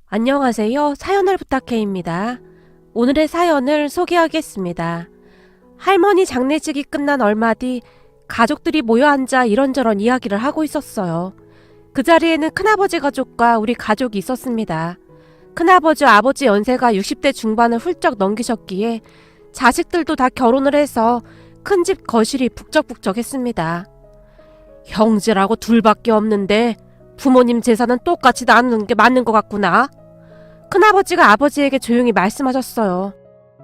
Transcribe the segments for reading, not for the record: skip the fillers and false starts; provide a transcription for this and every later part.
안녕하세요. 사연을 부탁해입니다. 오늘의 사연을 소개하겠습니다. 할머니 장례식이 끝난 얼마 뒤 가족들이 모여 앉아 이런저런 이야기를 하고 있었어요. 그 자리에는 큰아버지 가족과 우리 가족이 있었습니다. 큰아버지 아버지 연세가 60대 중반을 훌쩍 넘기셨기에 자식들도 다 결혼을 해서 큰 집 거실이 북적북적했습니다. 형제라고 둘밖에 없는데 부모님 재산은 똑같이 나누는 게 맞는 것 같구나. 큰아버지가 아버지에게 조용히 말씀하셨어요.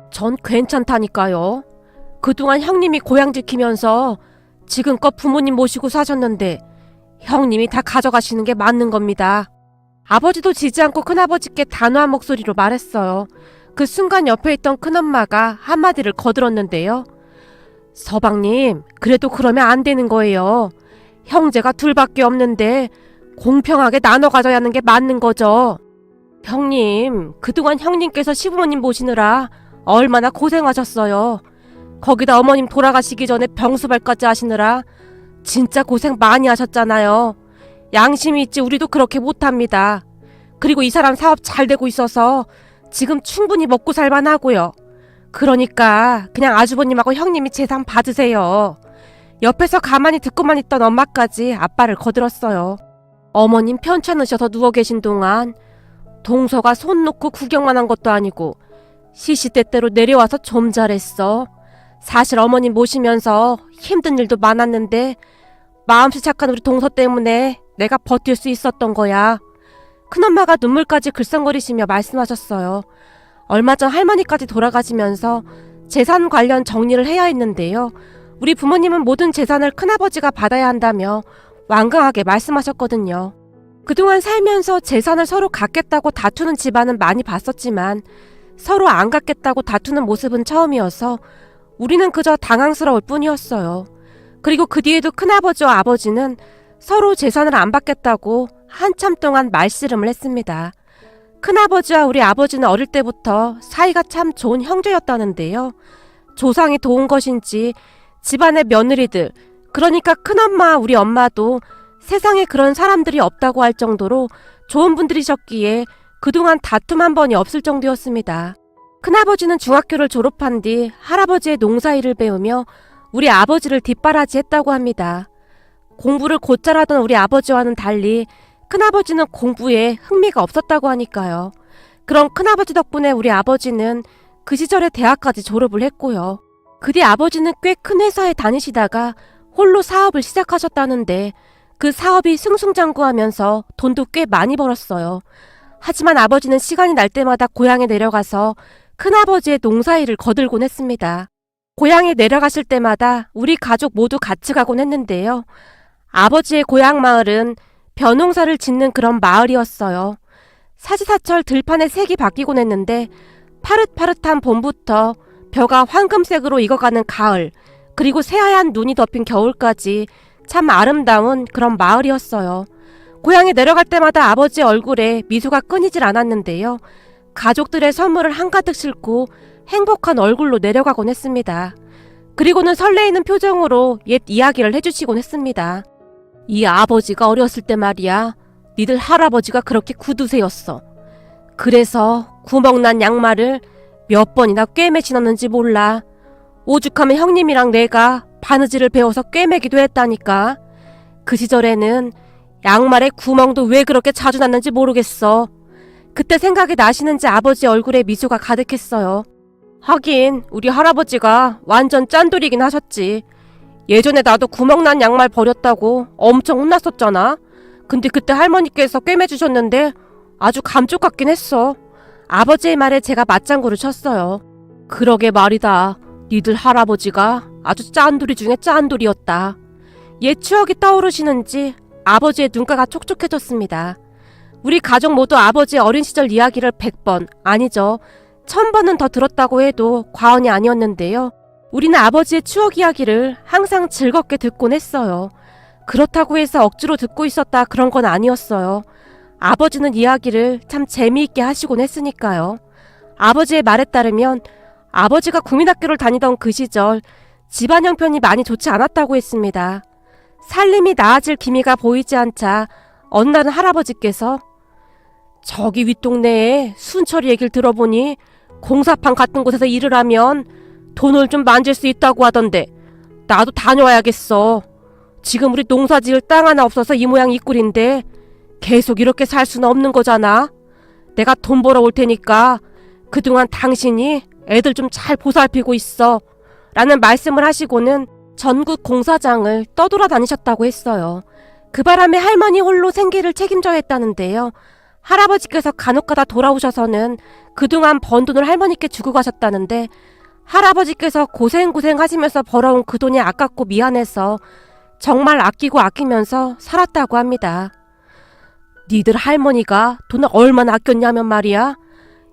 전 괜찮다니까요. 그동안 형님이 고향 지키면서 지금껏 부모님 모시고 사셨는데 형님이 다 가져가시는 게 맞는 겁니다. 아버지도 지지 않고 큰아버지께 단호한 목소리로 말했어요. 그 순간 옆에 있던 큰엄마가 한마디를 거들었는데요. 서방님, 그래도 그러면 안 되는 거예요. 형제가 둘밖에 없는데 공평하게 나눠 가져야 하는 게 맞는 거죠. 형님, 그동안 형님께서 시부모님 모시느라 얼마나 고생하셨어요. 거기다 어머님 돌아가시기 전에 병수발까지 하시느라 진짜 고생 많이 하셨잖아요. 양심이 있지 우리도 그렇게 못합니다. 그리고 이 사람 사업 잘 되고 있어서 지금 충분히 먹고 살만 하고요. 그러니까 그냥 아주버님하고 형님이 재산 받으세요. 옆에서 가만히 듣고만 있던 엄마까지 아빠를 거들었어요. 어머님 편찮으셔서 누워 계신 동안 동서가 손 놓고 구경만 한 것도 아니고 시시때때로 내려와서 좀 잘했어. 사실 어머님 모시면서 힘든 일도 많았는데 마음씨 착한 우리 동서 때문에 내가 버틸 수 있었던 거야. 큰엄마가 눈물까지 글썽거리시며 말씀하셨어요. 얼마 전 할머니까지 돌아가시면서 재산 관련 정리를 해야 했는데요. 우리 부모님은 모든 재산을 큰아버지가 받아야 한다며 완강하게 말씀하셨거든요. 그동안 살면서 재산을 서로 갖겠다고 다투는 집안은 많이 봤었지만 서로 안 갖겠다고 다투는 모습은 처음이어서 우리는 그저 당황스러울 뿐이었어요. 그리고 그 뒤에도 큰아버지와 아버지는 서로 재산을 안 받겠다고 한참 동안 말씨름을 했습니다. 큰아버지와 우리 아버지는 어릴 때부터 사이가 참 좋은 형제였다는데요. 조상이 도운 것인지 집안의 며느리들, 그러니까 큰엄마와 우리 엄마도 세상에 그런 사람들이 없다고 할 정도로 좋은 분들이셨기에 그동안 다툼 한 번이 없을 정도였습니다. 큰아버지는 중학교를 졸업한 뒤 할아버지의 농사일을 배우며 우리 아버지를 뒷바라지했다고 합니다. 공부를 곧잘 하던 우리 아버지와는 달리 큰아버지는 공부에 흥미가 없었다고 하니까요. 그런 큰아버지 덕분에 우리 아버지는 그 시절에 대학까지 졸업을 했고요. 그 뒤 아버지는 꽤 큰 회사에 다니시다가 홀로 사업을 시작하셨다는데 그 사업이 승승장구하면서 돈도 꽤 많이 벌었어요. 하지만 아버지는 시간이 날 때마다 고향에 내려가서 큰아버지의 농사일을 거들곤 했습니다. 고향에 내려가실 때마다 우리 가족 모두 같이 가곤 했는데요. 아버지의 고향 마을은 벼농사를 짓는 그런 마을이었어요. 사시사철 들판의 색이 바뀌곤 했는데 파릇파릇한 봄부터 벼가 황금색으로 익어가는 가을, 그리고 새하얀 눈이 덮인 겨울까지 참 아름다운 그런 마을이었어요. 고향에 내려갈 때마다 아버지 얼굴에 미소가 끊이질 않았는데요. 가족들의 선물을 한가득 싣고 행복한 얼굴로 내려가곤 했습니다. 그리고는 설레이는 표정으로 옛 이야기를 해주시곤 했습니다. 이 아버지가 어렸을 때 말이야, 니들 할아버지가 그렇게 구두쇠였어. 그래서 구멍난 양말을 몇 번이나 꿰매 신었는지 몰라. 오죽하면 형님이랑 내가 바느질을 배워서 꿰매기도 했다니까. 그 시절에는 양말에 구멍도 왜 그렇게 자주 났는지 모르겠어. 그때 생각이 나시는지 아버지 얼굴에 미소가 가득했어요. 하긴 우리 할아버지가 완전 짠돌이긴 하셨지. 예전에 나도 구멍난 양말 버렸다고 엄청 혼났었잖아. 근데 그때 할머니께서 꿰매주셨는데 아주 감쪽 같긴 했어. 아버지의 말에 제가 맞장구를 쳤어요. 그러게 말이다. 니들 할아버지가 아주 짠돌이 중에 짠돌이었다. 옛 추억이 떠오르시는지 아버지의 눈가가 촉촉해졌습니다. 우리 가족 모두 아버지의 어린 시절 이야기를 100번, 아니죠, 1000번은 더 들었다고 해도 과언이 아니었는데요. 우리는 아버지의 추억 이야기를 항상 즐겁게 듣곤 했어요. 그렇다고 해서 억지로 듣고 있었다 그런 건 아니었어요. 아버지는 이야기를 참 재미있게 하시곤 했으니까요. 아버지의 말에 따르면 아버지가 국민학교를 다니던 그 시절 집안 형편이 많이 좋지 않았다고 했습니다. 살림이 나아질 기미가 보이지 않자 어느 날은 할아버지께서 저기 윗동네에 순철이 얘기를 들어보니 공사판 같은 곳에서 일을 하면 돈을 좀 만질 수 있다고 하던데 나도 다녀와야겠어. 지금 우리 농사 지을 땅 하나 없어서 이 모양 이 꼴인데 계속 이렇게 살 수는 없는 거잖아. 내가 돈 벌어올 테니까 그동안 당신이 애들 좀 잘 보살피고 있어 라는 말씀을 하시고는 전국 공사장을 떠돌아다니셨다고 했어요. 그 바람에 할머니 홀로 생계를 책임져야 했다는데요. 할아버지께서 간혹가다 돌아오셔서는 그동안 번 돈을 할머니께 주고 가셨다는데 할아버지께서 고생고생 하시면서 벌어온 그 돈이 아깝고 미안해서 정말 아끼고 아끼면서 살았다고 합니다. 니들 할머니가 돈을 얼마나 아꼈냐면 말이야.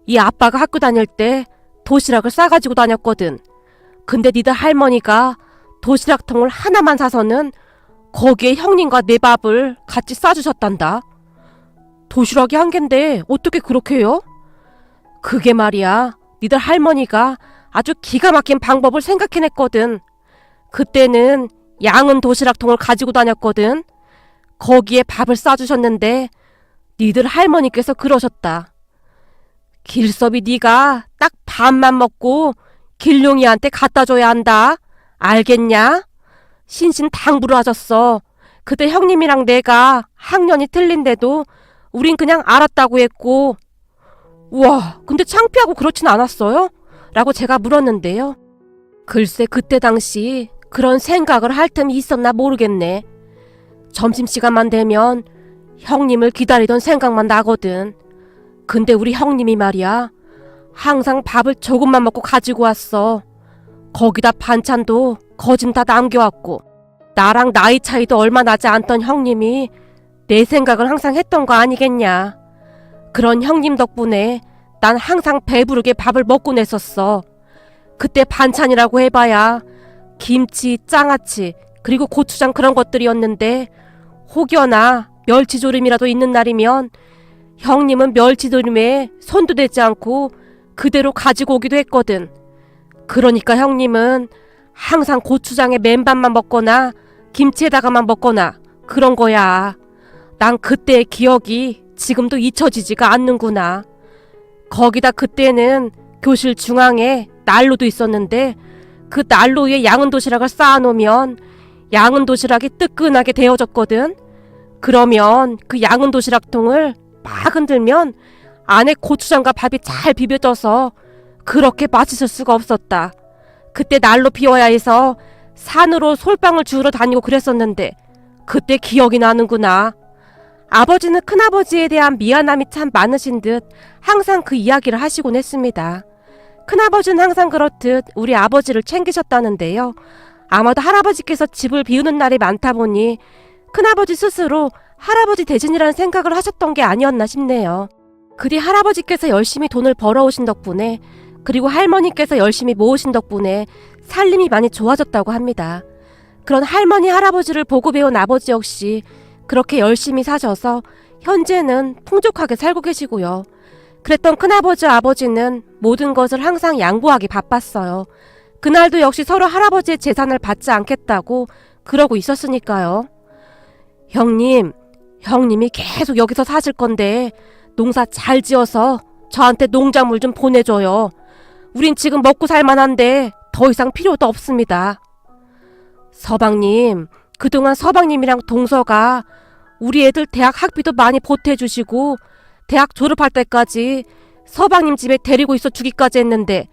이 아빠가 학교 다닐 때 도시락을 싸가지고 다녔거든. 근데 니들 할머니가 도시락통을 하나만 사서는 거기에 형님과 내 밥을 같이 싸주셨단다. 도시락이 한 갠데 어떻게 그렇게 해요? 그게 말이야. 니들 할머니가 아주 기가 막힌 방법을 생각해냈거든. 그때는 양은 도시락통을 가지고 다녔거든. 거기에 밥을 싸주셨는데 니들 할머니께서 그러셨다. 길섭이 네가 딱 반만 먹고 길룡이한테 갖다 줘야 한다. 알겠냐? 신신당부를 하셨어. 그때 형님이랑 내가 학년이 틀린데도 우린 그냥 알았다고 했고. 우와, 근데 창피하고 그렇진 않았어요? 라고 제가 물었는데요. 글쎄 그때 당시 그런 생각을 할 틈이 있었나 모르겠네. 점심시간만 되면 형님을 기다리던 생각만 나거든. 근데 우리 형님이 말이야. 항상 밥을 조금만 먹고 가지고 왔어. 거기다 반찬도 거진 다 남겨왔고 나랑 나이 차이도 얼마 나지 않던 형님이 내 생각을 항상 했던 거 아니겠냐. 그런 형님 덕분에 난 항상 배부르게 밥을 먹고 냈었어. 그때 반찬이라고 해봐야 김치, 장아찌, 그리고 고추장 그런 것들이었는데 혹여나 멸치조림이라도 있는 날이면 형님은 멸치조림에 손도 대지 않고 그대로 가지고 오기도 했거든. 그러니까 형님은 항상 고추장에 맨밥만 먹거나 김치에다가만 먹거나 그런 거야. 난 그때의 기억이 지금도 잊혀지지가 않는구나. 거기다 그때는 교실 중앙에 난로도 있었는데 그 난로 위에 양은 도시락을 쌓아놓으면 양은 도시락이 뜨끈하게 데워졌거든. 그러면 그 양은 도시락통을 막 흔들면 안에 고추장과 밥이 잘 비벼져서 그렇게 맛있을 수가 없었다. 그때 난로 비워야 해서 산으로 솔방울 주우러 다니고 그랬었는데 그때 기억이 나는구나. 아버지는 큰아버지에 대한 미안함이 참 많으신 듯 항상 그 이야기를 하시곤 했습니다. 큰아버지는 항상 그렇듯 우리 아버지를 챙기셨다는데요. 아마도 할아버지께서 집을 비우는 날이 많다 보니 큰아버지 스스로 할아버지 대신이라는 생각을 하셨던 게 아니었나 싶네요. 그 뒤 할아버지께서 열심히 돈을 벌어오신 덕분에 그리고 할머니께서 열심히 모으신 덕분에 살림이 많이 좋아졌다고 합니다. 그런 할머니 할아버지를 보고 배운 아버지 역시 그렇게 열심히 사셔서 현재는 풍족하게 살고 계시고요. 그랬던 큰아버지 아버지는 모든 것을 항상 양보하기 바빴어요. 그날도 역시 서로 할아버지의 재산을 받지 않겠다고 그러고 있었으니까요. 형님이 계속 여기서 사실 건데 농사 잘 지어서 저한테 농작물 좀 보내줘요. 우린 지금 먹고 살만한데 더 이상 필요도 없습니다. 서방님, 그동안 서방님이랑 동서가 우리 애들 대학 학비도 많이 보태주시고 대학 졸업할 때까지 서방님 집에 데리고 있어 주기까지 했는데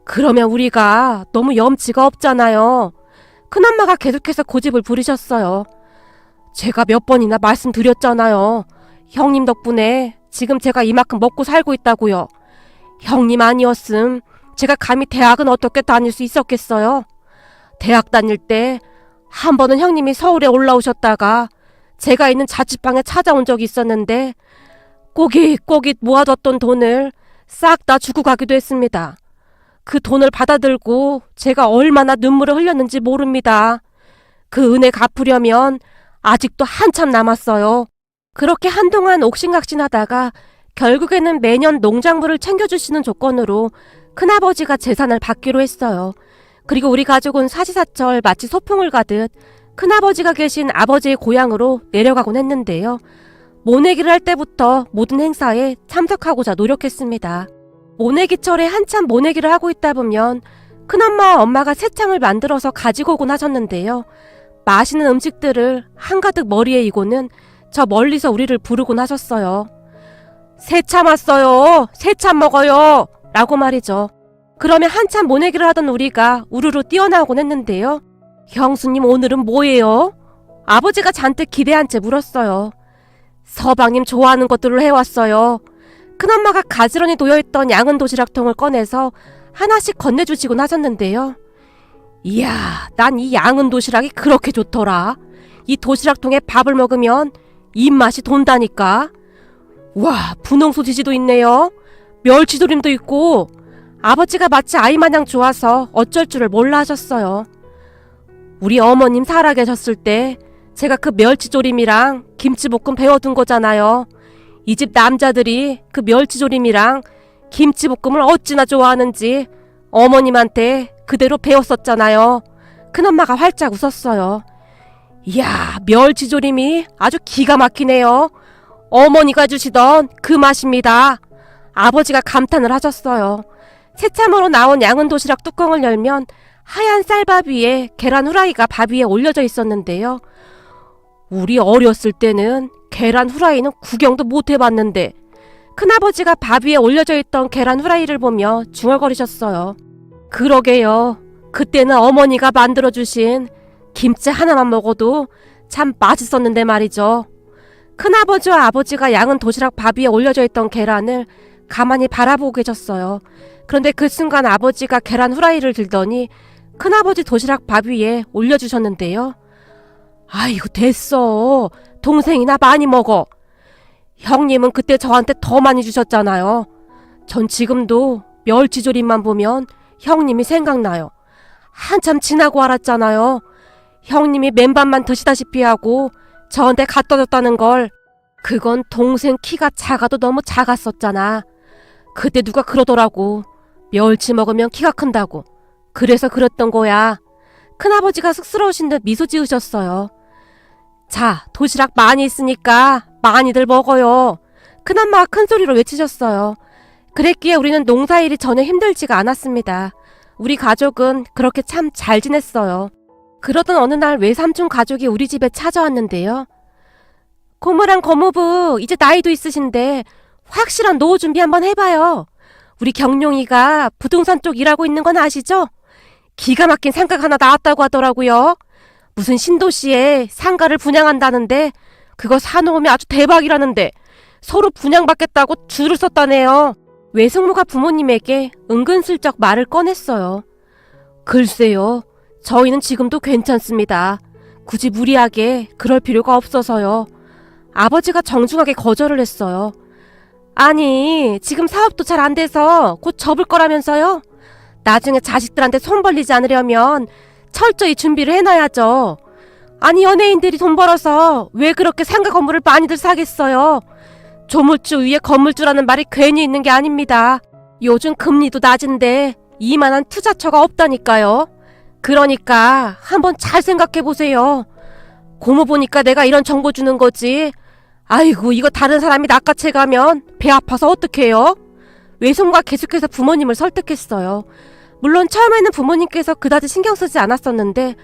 그러면 우리가 너무 염치가 없잖아요. 큰엄마가 계속해서 고집을 부리셨어요. 제가 몇 번이나 말씀드렸잖아요. 형님 덕분에 지금 제가 이만큼 먹고 살고 있다고요. 형님 아니었음 제가 감히 대학은 어떻게 다닐 수 있었겠어요? 대학 다닐 때 한 번은 형님이 서울에 올라오셨다가 제가 있는 자취방에 찾아온 적이 있었는데 꼬깃꼬깃 모아뒀던 돈을 싹 다 주고 가기도 했습니다. 그 돈을 받아들고 제가 얼마나 눈물을 흘렸는지 모릅니다. 그 은혜 갚으려면 아직도 한참 남았어요. 그렇게 한동안 옥신각신하다가 결국에는 매년 농작물을 챙겨주시는 조건으로 큰아버지가 재산을 받기로 했어요. 그리고 우리 가족은 사시사철 마치 소풍을 가듯 큰아버지가 계신 아버지의 고향으로 내려가곤 했는데요. 모내기를 할 때부터 모든 행사에 참석하고자 노력했습니다. 모내기철에 한참 모내기를 하고 있다 보면 큰엄마와 엄마가 새창을 만들어서 가지고 오곤 하셨는데요. 맛있는 음식들을 한가득 머리에 이고는 저 멀리서 우리를 부르곤 하셨어요. 새참 왔어요. 새참 먹어요. 라고 말이죠. 그러면 한참 모내기를 하던 우리가 우르르 뛰어나오곤 했는데요. 형수님 오늘은 뭐예요? 아버지가 잔뜩 기대한 채 물었어요. 서방님 좋아하는 것들을 해왔어요. 큰엄마가 가지런히 놓여있던 양은 도시락통을 꺼내서 하나씩 건네주시곤 하셨는데요. 이야, 난 이 양은 도시락이 그렇게 좋더라. 이 도시락통에 밥을 먹으면 입맛이 돈다니까. 와, 분홍 소시지도 있네요. 멸치조림도 있고. 아버지가 마치 아이마냥 좋아서 어쩔 줄을 몰라 하셨어요. 우리 어머님 살아계셨을 때 제가 그 멸치조림이랑 김치볶음 배워둔 거잖아요. 이 집 남자들이 그 멸치조림이랑 김치볶음을 어찌나 좋아하는지 어머님한테 그대로 배웠었잖아요. 큰엄마가 활짝 웃었어요. 이야, 멸치조림이 아주 기가 막히네요. 어머니가 주시던 그 맛입니다. 아버지가 감탄을 하셨어요. 새참으로 나온 양은 도시락 뚜껑을 열면 하얀 쌀밥 위에 계란 후라이가 밥 위에 올려져 있었는데요. 우리 어렸을 때는 계란 후라이는 구경도 못 해봤는데 큰아버지가 밥 위에 올려져 있던 계란 후라이를 보며 중얼거리셨어요. 그러게요. 그때는 어머니가 만들어주신 김치 하나만 먹어도 참 맛있었는데 말이죠. 큰아버지와 아버지가 양은 도시락 밥 위에 올려져 있던 계란을 가만히 바라보고 계셨어요. 그런데 그 순간 아버지가 계란 후라이를 들더니 큰아버지 도시락 밥 위에 올려주셨는데요. 아이고 됐어. 동생이나 많이 먹어. 형님은 그때 저한테 더 많이 주셨잖아요. 전 지금도 멸치조림만 보면 형님이 생각나요. 한참 지나고 알았잖아요. 형님이 맨밥만 드시다시피 하고 저한테 갖다 줬다는 걸. 그건 동생 키가 작아도 너무 작았었잖아. 그때 누가 그러더라고. 멸치 먹으면 키가 큰다고. 그래서 그랬던 거야. 큰아버지가 쑥스러우신 듯 미소 지으셨어요. 자, 도시락 많이 있으니까 많이들 먹어요. 큰엄마가 큰 소리로 외치셨어요. 그랬기에 우리는 농사일이 전혀 힘들지가 않았습니다. 우리 가족은 그렇게 참 잘 지냈어요. 그러던 어느 날 외삼촌 가족이 우리 집에 찾아왔는데요. 고모랑 고모부 이제 나이도 있으신데 확실한 노후 준비 한번 해봐요. 우리 경룡이가 부동산 쪽 일하고 있는 건 아시죠? 기가 막힌 상가가 하나 나왔다고 하더라고요. 무슨 신도시에 상가를 분양한다는데 그거 사놓으면 아주 대박이라는데 서로 분양받겠다고 줄을 섰다네요. 외숙모가 부모님에게 은근슬쩍 말을 꺼냈어요. 글쎄요. 저희는 지금도 괜찮습니다. 굳이 무리하게 그럴 필요가 없어서요. 아버지가 정중하게 거절을 했어요. 아니, 지금 사업도 잘 안 돼서 곧 접을 거라면서요? 나중에 자식들한테 손 벌리지 않으려면 철저히 준비를 해놔야죠. 아니, 연예인들이 돈 벌어서 왜 그렇게 상가 건물을 많이들 사겠어요? 조물주 위에 건물주라는 말이 괜히 있는 게 아닙니다. 요즘 금리도 낮은데 이만한 투자처가 없다니까요. 그러니까 한번 잘 생각해보세요. 고모 보니까 내가 이런 정보 주는 거지. 아이고, 이거 다른 사람이 낚아채 가면 배 아파서 어떡해요? 외손과 계속해서 부모님을 설득했어요. 물론 처음에는 부모님께서 그다지 신경 쓰지 않았었는데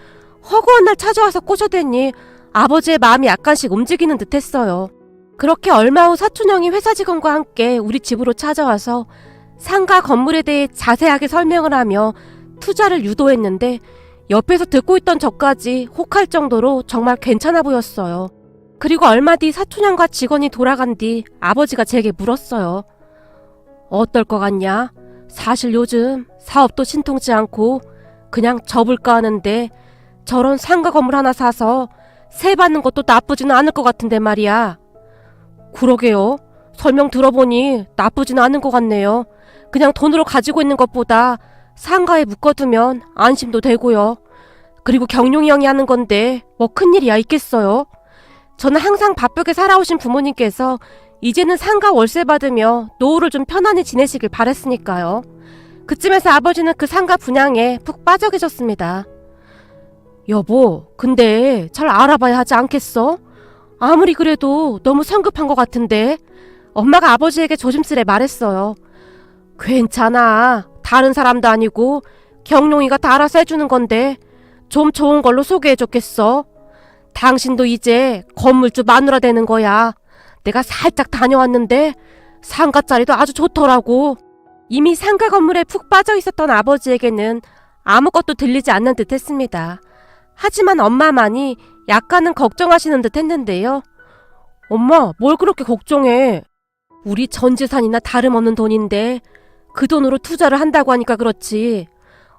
허구한 날 찾아와서 꼬셔대니 아버지의 마음이 약간씩 움직이는 듯 했어요. 그렇게 얼마 후 사촌형이 회사 직원과 함께 우리 집으로 찾아와서 상가 건물에 대해 자세하게 설명을 하며 투자를 유도했는데 옆에서 듣고 있던 저까지 혹할 정도로 정말 괜찮아 보였어요. 그리고 얼마 뒤 사촌형과 직원이 돌아간 뒤 아버지가 제게 물었어요. 어떨 것 같냐? 사실 요즘 사업도 신통치 않고 그냥 접을까 하는데 저런 상가 건물 하나 사서 세 받는 것도 나쁘지는 않을 것 같은데 말이야. 그러게요. 설명 들어보니 나쁘지는 않은 것 같네요. 그냥 돈으로 가지고 있는 것보다 상가에 묶어두면 안심도 되고요. 그리고 경룡이 형이 하는 건데 뭐 큰일이야 있겠어요. 저는 항상 바쁘게 살아오신 부모님께서 이제는 상가 월세 받으며 노후를 좀 편안히 지내시길 바랬으니까요. 그쯤에서 아버지는 그 상가 분양에 푹 빠져 계셨습니다. 여보, 근데 잘 알아봐야 하지 않겠어? 아무리 그래도 너무 성급한 것 같은데. 엄마가 아버지에게 조심스레 말했어요. 괜찮아. 다른 사람도 아니고 경룡이가 다 알아서 해주는 건데 좀 좋은 걸로 소개해줬겠어. 당신도 이제 건물주 마누라 되는 거야. 내가 살짝 다녀왔는데 상가자리도 아주 좋더라고. 이미 상가 건물에 푹 빠져 있었던 아버지에게는 아무것도 들리지 않는 듯 했습니다. 하지만 엄마만이 약간은 걱정하시는 듯 했는데요. 엄마, 뭘 그렇게 걱정해? 우리 전 재산이나 다름없는 돈인데 그 돈으로 투자를 한다고 하니까 그렇지.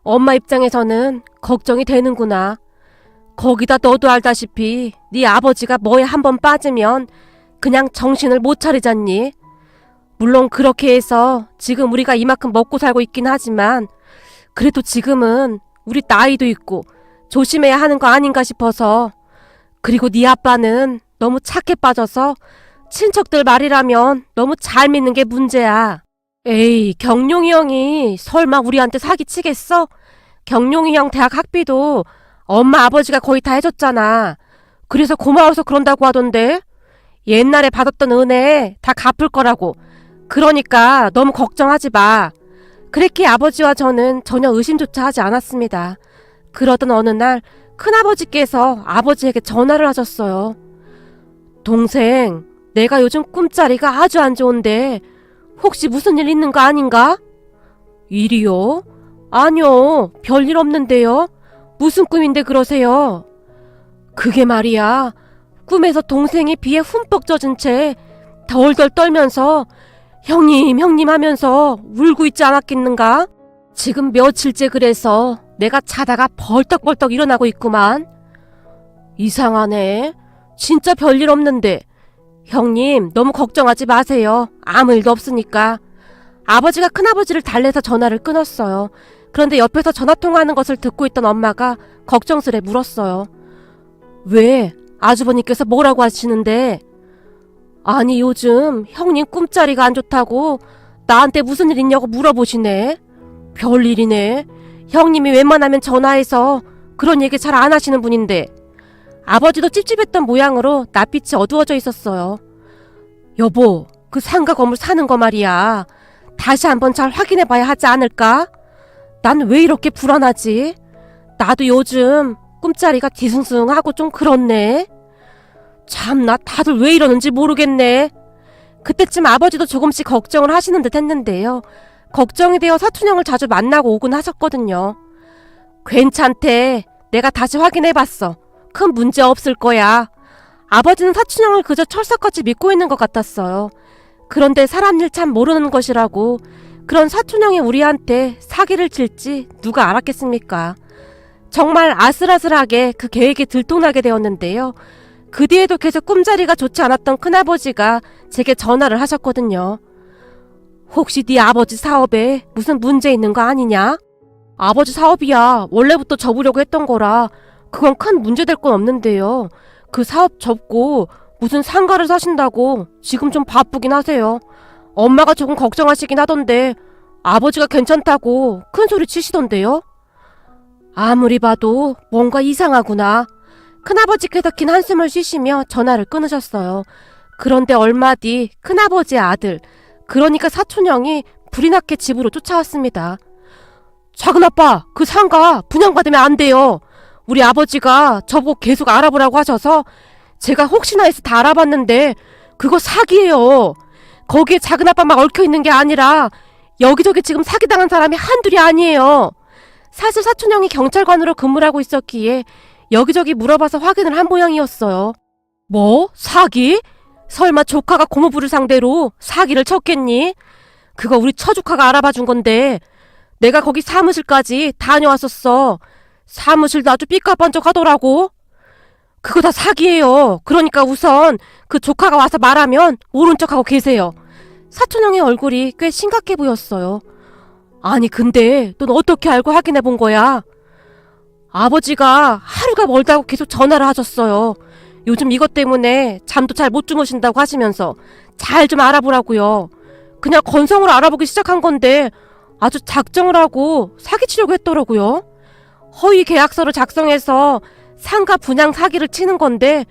엄마 입장에서는 걱정이 되는구나. 거기다 너도 알다시피 네 아버지가 뭐에 한번 빠지면 그냥 정신을 못 차리잖니. 물론 그렇게 해서 지금 우리가 이만큼 먹고 살고 있긴 하지만 그래도 지금은 우리 나이도 있고 조심해야 하는 거 아닌가 싶어서. 그리고 네 아빠는 너무 착해 빠져서 친척들 말이라면 너무 잘 믿는 게 문제야. 에이, 경룡이 형이 설마 우리한테 사기치겠어? 경룡이 형 대학 학비도 엄마 아버지가 거의 다 해줬잖아. 그래서 고마워서 그런다고 하던데. 옛날에 받았던 은혜 다 갚을 거라고. 그러니까 너무 걱정하지 마. 그렇게 아버지와 저는 전혀 의심조차 하지 않았습니다. 그러던 어느 날 큰아버지께서 아버지에게 전화를 하셨어요. 동생, 내가 요즘 꿈자리가 아주 안 좋은데 혹시 무슨 일 있는 거 아닌가? 일이요? 아니요, 별일 없는데요. 무슨 꿈인데 그러세요? 그게 말이야, 꿈에서 동생이 비에 흠뻑 젖은 채 덜덜 떨면서 형님, 형님 하면서 울고 있지 않았겠는가? 지금 며칠째 그래서 내가 자다가 벌떡벌떡 일어나고 있구만. 이상하네. 진짜 별일 없는데. 형님, 너무 걱정하지 마세요. 아무 일도 없으니까. 아버지가 큰아버지를 달래서 전화를 끊었어요. 그런데 옆에서 전화통화하는 것을 듣고 있던 엄마가 걱정스레 물었어요. 왜? 아주버님께서 뭐라고 하시는데? 아니, 요즘 형님 꿈자리가 안 좋다고 나한테 무슨 일 있냐고 물어보시네. 별일이네. 형님이 웬만하면 전화해서 그런 얘기 잘 안 하시는 분인데. 아버지도 찝찝했던 모양으로 낯빛이 어두워져 있었어요. 여보, 그 상가 건물 사는 거 말이야. 다시 한번 잘 확인해봐야 하지 않을까? 난 왜 이렇게 불안하지? 나도 요즘 꿈자리가 뒤숭숭하고 좀 그렇네. 참나, 다들 왜 이러는지 모르겠네. 그때쯤 아버지도 조금씩 걱정을 하시는 듯 했는데요. 걱정이 되어 사촌형을 자주 만나고 오곤 하셨거든요. 괜찮대. 내가 다시 확인해봤어. 큰 문제 없을 거야. 아버지는 사촌형을 그저 철석같이 믿고 있는 것 같았어요. 그런데 사람 일 참 모르는 것이라고. 그런 사촌형이 우리한테 사기를 칠지 누가 알았겠습니까? 정말 아슬아슬하게 그 계획이 들통나게 되었는데요. 그 뒤에도 계속 꿈자리가 좋지 않았던 큰아버지가 제게 전화를 하셨거든요. 혹시 네 아버지 사업에 무슨 문제 있는 거 아니냐? 아버지 사업이야. 원래부터 접으려고 했던 거라 그건 큰 문제될 건 없는데요. 그 사업 접고 무슨 상가를 사신다고 지금 좀 바쁘긴 하세요. 엄마가 조금 걱정하시긴 하던데 아버지가 괜찮다고 큰 소리 치시던데요. 아무리 봐도 뭔가 이상하구나. 큰아버지께서 긴 한숨을 쉬시며 전화를 끊으셨어요. 그런데 얼마 뒤 큰아버지의 아들, 그러니까 사촌형이 불이 나게 집으로 쫓아왔습니다. 작은아빠, 그 상가 분양받으면 안 돼요. 우리 아버지가 저보고 계속 알아보라고 하셔서 제가 혹시나 해서 다 알아봤는데 그거 사기예요. 거기에 작은아빠만 얽혀있는 게 아니라 여기저기 지금 사기당한 사람이 한둘이 아니에요. 사실 사촌형이 경찰관으로 근무를 하고 있었기에 여기저기 물어봐서 확인을 한 모양이었어요. 뭐? 사기? 설마 조카가 고모부를 상대로 사기를 쳤겠니? 그거 우리 처조카가 알아봐 준 건데 내가 거기 사무실까지 다녀왔었어. 사무실도 아주 삐까번쩍하더라고. 그거 다 사기예요. 그러니까 우선 그 조카가 와서 말하면 모른 척하고 계세요. 사촌형의 얼굴이 꽤 심각해 보였어요. 아니 근데 넌 어떻게 알고 확인해 본 거야? 아버지가 하루가 멀다고 계속 전화를 하셨어요. 요즘 이것 때문에 잠도 잘 못 주무신다고 하시면서 잘 좀 알아보라고요. 그냥 건성으로 알아보기 시작한 건데 아주 작정을 하고 사기치려고 했더라고요. 허위 계약서를 작성해서 상가 분양 사기를 치는 건데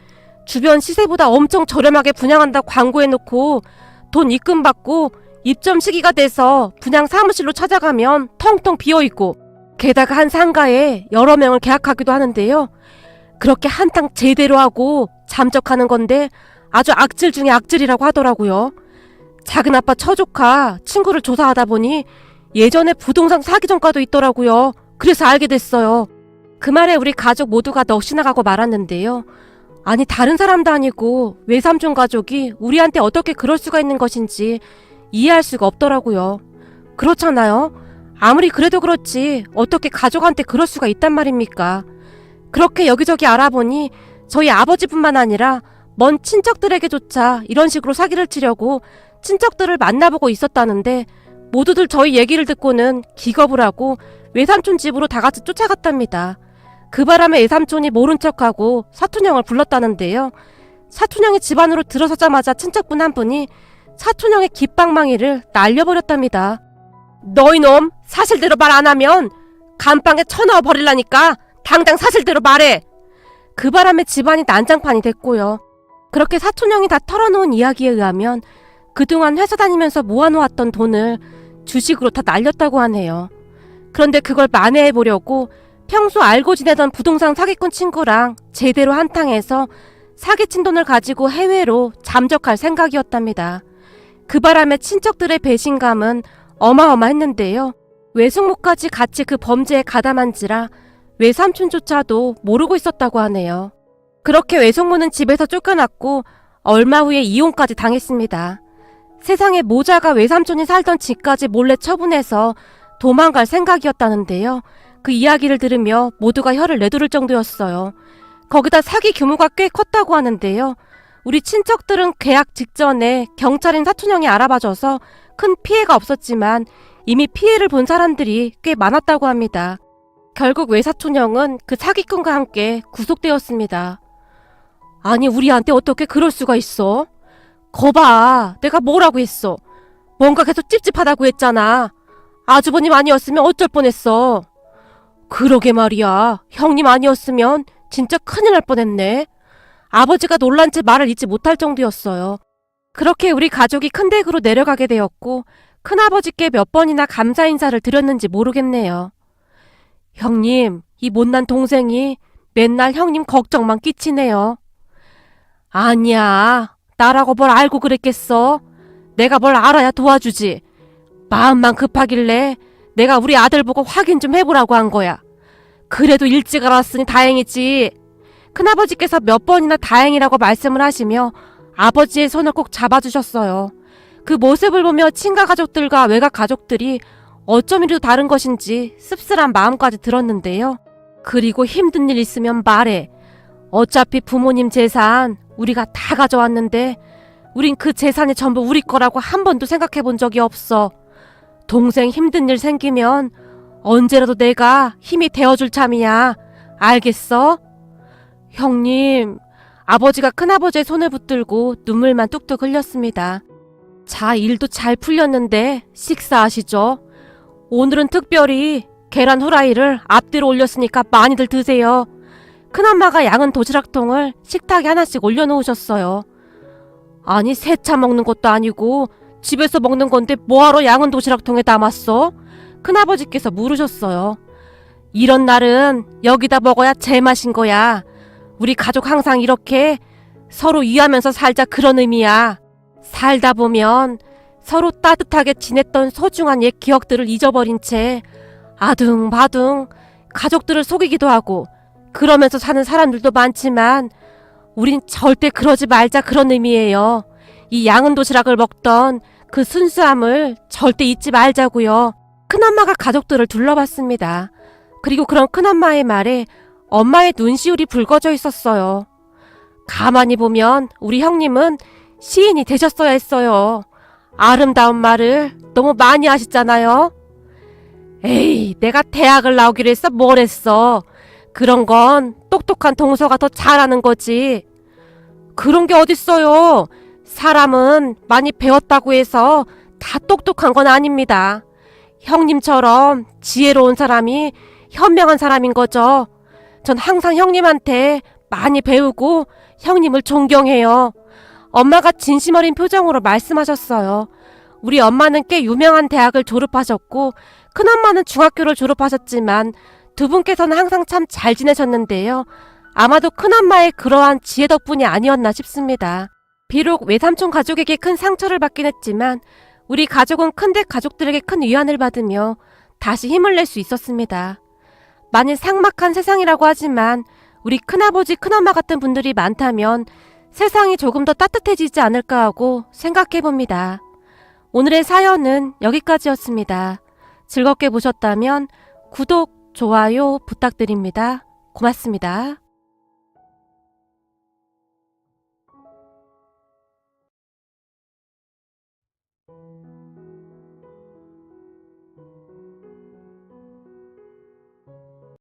주변 시세보다 엄청 저렴하게 분양한다고 광고해놓고 돈 입금받고 입점 시기가 돼서 분양 사무실로 찾아가면 텅텅 비어있고, 게다가 한 상가에 여러 명을 계약하기도 하는데요. 그렇게 한탕 제대로 하고 잠적하는 건데 아주 악질 중에 악질이라고 하더라고요. 작은 아빠 처조카 친구를 조사하다 보니 예전에 부동산 사기 전과도 있더라고요. 그래서 알게 됐어요. 그 말에 우리 가족 모두가 넋이 나가고 말았는데요. 아니, 다른 사람도 아니고 외삼촌 가족이 우리한테 어떻게 그럴 수가 있는 것인지 이해할 수가 없더라고요. 그렇잖아요. 아무리 그래도 그렇지 어떻게 가족한테 그럴 수가 있단 말입니까? 그렇게 여기저기 알아보니 저희 아버지뿐만 아니라 먼 친척들에게조차 이런 식으로 사기를 치려고 친척들을 만나보고 있었다는데, 모두들 저희 얘기를 듣고는 기겁을 하고 외삼촌 집으로 다 같이 쫓아갔답니다. 그 바람에 외삼촌이 모른 척하고 사촌형을 불렀다는데요. 사촌형이 집 안으로 들어서자마자 친척분 한 분이 사촌형의 깃방망이를 날려버렸답니다. 너희 놈, 사실대로 말 안 하면 감방에 쳐넣어 버릴라니까 당장 사실대로 말해. 그 바람에 집안이 난장판이 됐고요. 그렇게 사촌형이 다 털어놓은 이야기에 의하면 그동안 회사 다니면서 모아놓았던 돈을 주식으로 다 날렸다고 하네요. 그런데 그걸 만회해보려고 평소 알고 지내던 부동산 사기꾼 친구랑 제대로 한탕해서 사기친 돈을 가지고 해외로 잠적할 생각이었답니다. 그 바람에 친척들의 배신감은 어마어마했는데요. 외숙모까지 같이 그 범죄에 가담한지라 외삼촌조차도 모르고 있었다고 하네요. 그렇게 외숙모는 집에서 쫓겨났고 얼마 후에 이혼까지 당했습니다. 세상에, 모자가 외삼촌이 살던 집까지 몰래 처분해서 도망갈 생각이었다는데요. 그 이야기를 들으며 모두가 혀를 내두를 정도였어요. 거기다 사기 규모가 꽤 컸다고 하는데요. 우리 친척들은 계약 직전에 경찰인 사촌형이 알아봐줘서 큰 피해가 없었지만 이미 피해를 본 사람들이 꽤 많았다고 합니다. 결국 외사촌형은 그 사기꾼과 함께 구속되었습니다. 아니, 우리한테 어떻게 그럴 수가 있어? 거봐, 내가 뭐라고 했어? 뭔가 계속 찝찝하다고 했잖아. 아주버님 아니었으면 어쩔 뻔했어. 그러게 말이야. 형님 아니었으면 진짜 큰일 날 뻔했네. 아버지가 놀란 채 말을 잇지 못할 정도였어요. 그렇게 우리 가족이 큰 댁으로 내려가게 되었고 큰아버지께 몇 번이나 감사 인사를 드렸는지 모르겠네요. 형님, 이 못난 동생이 맨날 형님 걱정만 끼치네요. 아니야, 나라고 뭘 알고 그랬겠어? 내가 뭘 알아야 도와주지. 마음만 급하길래 내가 우리 아들 보고 확인 좀 해보라고 한 거야. 그래도 일찍 알았으니 다행이지. 큰아버지께서 몇 번이나 다행이라고 말씀을 하시며 아버지의 손을 꼭 잡아주셨어요. 그 모습을 보며 친가 가족들과 외가 가족들이 어쩜 이리도 다른 것인지 씁쓸한 마음까지 들었는데요. 그리고 힘든 일 있으면 말해. 어차피 부모님 재산 우리가 다 가져왔는데 우린 그 재산이 전부 우리 거라고 한 번도 생각해 본 적이 없어. 동생 힘든 일 생기면 언제라도 내가 힘이 되어줄 참이야. 알겠어? 형님, 아버지가 큰아버지의 손을 붙들고 눈물만 뚝뚝 흘렸습니다. 자, 일도 잘 풀렸는데 식사하시죠. 오늘은 특별히 계란 후라이를 앞뒤로 올렸으니까 많이들 드세요. 큰엄마가 양은 도시락통을 식탁에 하나씩 올려놓으셨어요. 아니, 세차 먹는 것도 아니고 집에서 먹는 건데 뭐하러 양은 도시락통에 담았어? 큰아버지께서 물으셨어요. 이런 날은 여기다 먹어야 제맛인 거야. 우리 가족 항상 이렇게 서로 이해하면서 살자, 그런 의미야. 살다 보면 서로 따뜻하게 지냈던 소중한 옛 기억들을 잊어버린 채 아둥바둥 가족들을 속이기도 하고 그러면서 사는 사람들도 많지만 우린 절대 그러지 말자, 그런 의미예요. 이 양은 도시락을 먹던 그 순수함을 절대 잊지 말자고요. 큰엄마가 가족들을 둘러봤습니다. 그리고 그런 큰엄마의 말에 엄마의 눈시울이 붉어져 있었어요. 가만히 보면 우리 형님은 시인이 되셨어야 했어요. 아름다운 말을 너무 많이 하시잖아요. 에이, 내가 대학을 나오기로 해서 뭘 했어. 그런 건 똑똑한 동서가 더 잘하는 거지. 그런 게 어딨어요. 사람은 많이 배웠다고 해서 다 똑똑한 건 아닙니다. 형님처럼 지혜로운 사람이 현명한 사람인 거죠. 전 항상 형님한테 많이 배우고 형님을 존경해요. 엄마가 진심 어린 표정으로 말씀하셨어요. 우리 엄마는 꽤 유명한 대학을 졸업하셨고 큰엄마는 중학교를 졸업하셨지만 두 분께서는 항상 참 잘 지내셨는데요. 아마도 큰엄마의 그러한 지혜 덕분이 아니었나 싶습니다. 비록 외삼촌 가족에게 큰 상처를 받긴 했지만 우리 가족은 큰댁 가족들에게 큰 위안을 받으며 다시 힘을 낼 수 있었습니다. 만일 삭막한 세상이라고 하지만 우리 큰아버지 큰엄마 같은 분들이 많다면 세상이 조금 더 따뜻해지지 않을까 하고 생각해봅니다. 오늘의 사연은 여기까지였습니다. 즐겁게 보셨다면 구독, 좋아요 부탁드립니다. 고맙습니다.